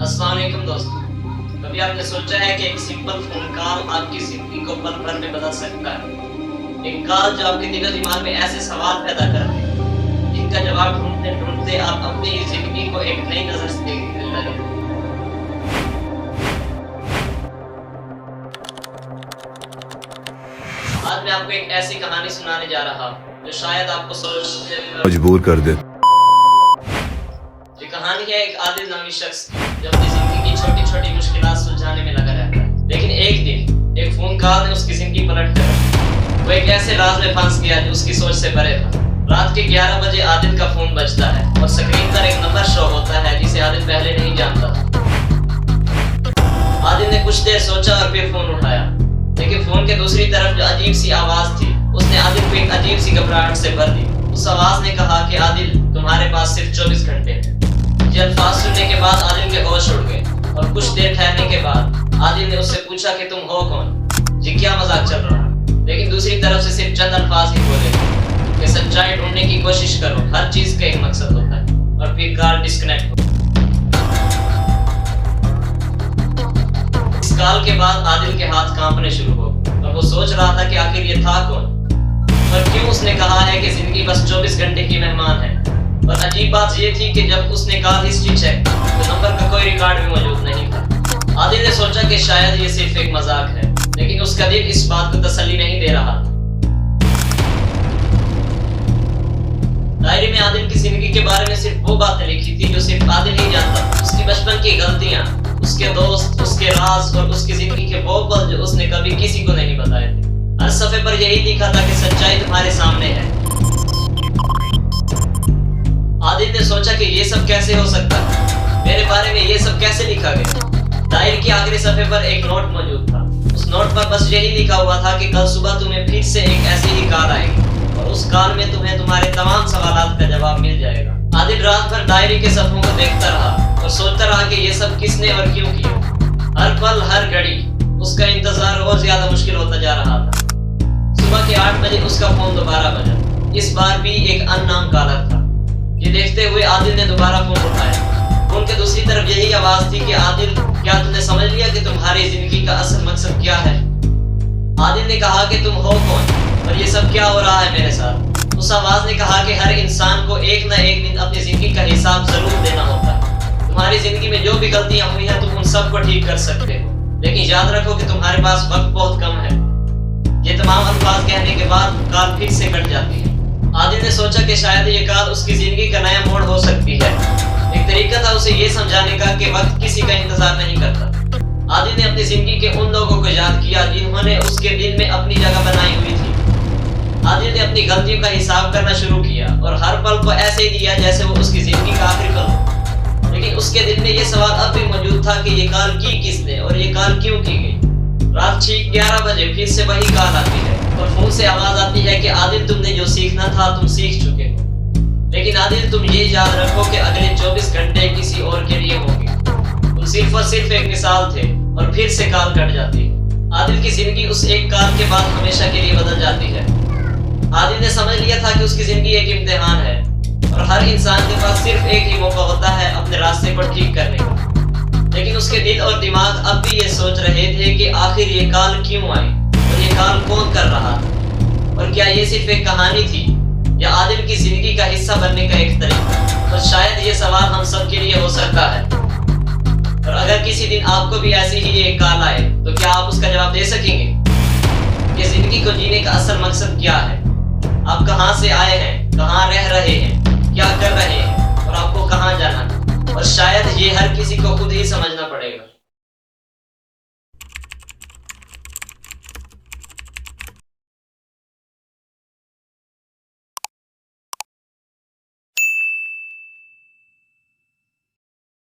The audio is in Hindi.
अस्सलाम वालेकुम दोस्तों, कभी आपने सोचा है कि एक सिंपल फोन कॉल आपकी जिंदगी को पल भर में बदल सकता है? एक कॉल जो आपके दिलो दिमाग में ऐसे सवाल पैदा कर दे जिनका जवाब ढूंढते ढूंढते आप अपनी ही जिंदगी को एक नई नजर से देखने लगे। आज मैं आपको एक ऐसी कहानी सुनाने जा रहा हूँ जो शायद आपको सोचने में मजबूर कर दे। ये कहानी है एक आदिल नामी शख्स जो अपनी जिंदगी की छोटी छोटी मुश्किलात सुलझाने में लगा रहता है। लेकिन एक दिन एक फोन कॉल ने उसकी जिंदगी पलट कर वो एक ऐसे राज में फंस गया जो उसकी सोच से परे था। रात के 11 बजे आदिल का फोन बजता है और स्क्रीन पर एक नंबर शो होता है जिसे आदिल पहले नहीं जानता था। आदिल ने कुछ देर सोचा और फिर फोन उठाया, लेकिन फोन के दूसरी तरफ जो अजीब सी आवाज थी उसने आदिल को एक अजीब सी घबराहट से भर दी। उस आवाज ने कहा कि आदिल, तुम्हारे पास सिर्फ 24 घंटे हैं। ये अल्फाज सुनने के बाद आदिल के होश उड़ गए और कुछ देर ठहरने के बाद आदिल ने उससे पूछा कि तुम हो कौन? ये क्या मजाक चल रहा है? लेकिन दूसरी तरफ से सिर्फ चंद अल्फाज ही बोले कि सच्चाई ढूंढने की कोशिश करो, हर चीज का एक मकसद होता है। और फिर कॉल डिस्कनेक्ट हो। इस कॉल के बाद आदिल के हाथ कांपने शुरू हो और वो सोच रहा था कि आखिर ये था कौन और क्यों उसने कहा है कि जिंदगी बस 24 घंटे की मेहमान है। और अजीब बात ये थी कि जब उसने कॉल हिस्ट्री चेक तो नंबर का कोई रिकॉर्ड भी मौजूद नहीं था। आदिल ने सोचा कि शायद ये सिर्फ एक मजाक है, लेकिन उसका दिल इस बात को तसल्ली नहीं दे रहा था। डायरी में आदिल की जिंदगी के बारे में सिर्फ वो बातें लिखी थी जो सिर्फ आदिल ही जानता। उसकी बचपन की गलतियां, उसके दोस्त, उसके राज और उसकी जिंदगी के वो पल जो उसने कभी किसी को नहीं बताए थे। हर सफे पर यही लिखा था कि सच्चाई तुम्हारे सामने है। आदिल ने सोचा कि ये सब कैसे हो सकता है, मेरे बारे में ये सब कैसे लिखा गया। डायरी के आखिरी सफे पर एक नोट मौजूद था। उस नोट पर बस यही लिखा हुआ था कि कल सुबह तुम्हें फिर से एक ऐसी ही कॉल आएगी और उस कॉल में तुम्हें तुम्हारे तमाम सवालात का जवाब मिल जाएगा। आदिल रात भर डायरी के सफों को देखता रहा और सोचता रहा कि ये सब किसने और क्यों किया। हर पल हर घड़ी उसका इंतजार और ज्यादा मुश्किल होता जा रहा था। सुबह के 8 बजे उसका फोन दोबारा बजा। इस बार भी एक अननोन कॉलर था। ये देखते हुए आदिल ने दोबारा फोन उठाया। फोन के दूसरी तरफ यही आवाज थी कि आदिल, क्या तुमने समझ लिया कि तुम्हारी जिंदगी का असल मकसद क्या है? आदिल ने कहा कि तुम हो कौन और ये सब क्या हो रहा है मेरे साथ? उस आवाज ने कहा कि हर इंसान को एक न एक दिन अपनी जिंदगी का हिसाब जरूर देना होता है। तुम्हारी जिंदगी में जो भी गलतियां हुई हैं तुम उन सब को ठीक कर सकते हो, लेकिन याद रखो कि तुम्हारे पास वक्त बहुत कम है। ये तमाम अल्फाज कहने के बाद कॉल फिर से कट जाती है। आदिल ने सोचा कि शायद ये कॉल उसकी जिंदगी का नया मोड़ हो सकती है। एक तरीका था उसे ये समझाने का कि वक्त किसी का इंतजार नहीं करता। आदिल ने अपनी जिंदगी के उन लोगों को याद किया जिन्होंने उसके दिल में अपनी जगह बनाई हुई थी। आदिल ने अपनी गलतियों का हिसाब करना शुरू किया और हर पल को ऐसे ही दिया जैसे वो उसकी जिंदगी का आखिरी पल हो। लेकिन उसके दिल में ये सवाल अब भी मौजूद था कि ये कॉल की किसने और ये कॉल क्यों की गई। रात ठीक 11 बजे फिर से वही कॉल आती है और फोन से आवाज आती है कि आदिल, तुमने जो सीखना था तुम सीख चुके हो, लेकिन आदिल तुम ये याद रखो कि अगले 24 घंटे किसी और के लिए होंगे। तुम सिर्फ और सिर्फ एक मिसाल थे। और फिर से कॉल कट जाती है। आदिल की जिंदगी उस एक कॉल के बाद हमेशा के लिए बदल जाती है। आदिल ने समझ लिया था कि उसकी जिंदगी एक इम्तिहान है और हर इंसान के पास सिर्फ एक ही मौका होता है अपने रास्ते को ठीक करने का। लेकिन उसके दिल और दिमाग अब भी ये सोच रहे थे कि आखिर ये कॉल क्यों आई और ये कॉल कौन कर रहा था, और क्या ये सिर्फ एक कहानी थी या आदिल की जिंदगी का हिस्सा बनने का एक तरीका। और शायद ये सवाल हम सब के लिए हो सकता है। और अगर किसी दिन आपको भी ऐसी ही एक कॉल आए तो क्या आप उसका जवाब दे सकेंगे कि जिंदगी को जीने का असल मकसद क्या है? आप कहां से आए हैं, कहां रह रहे हैं, क्या कर रहे हैं और आपको कहां जाना है? और शायद ये हर किसी को खुद ही समझना पड़ेगा।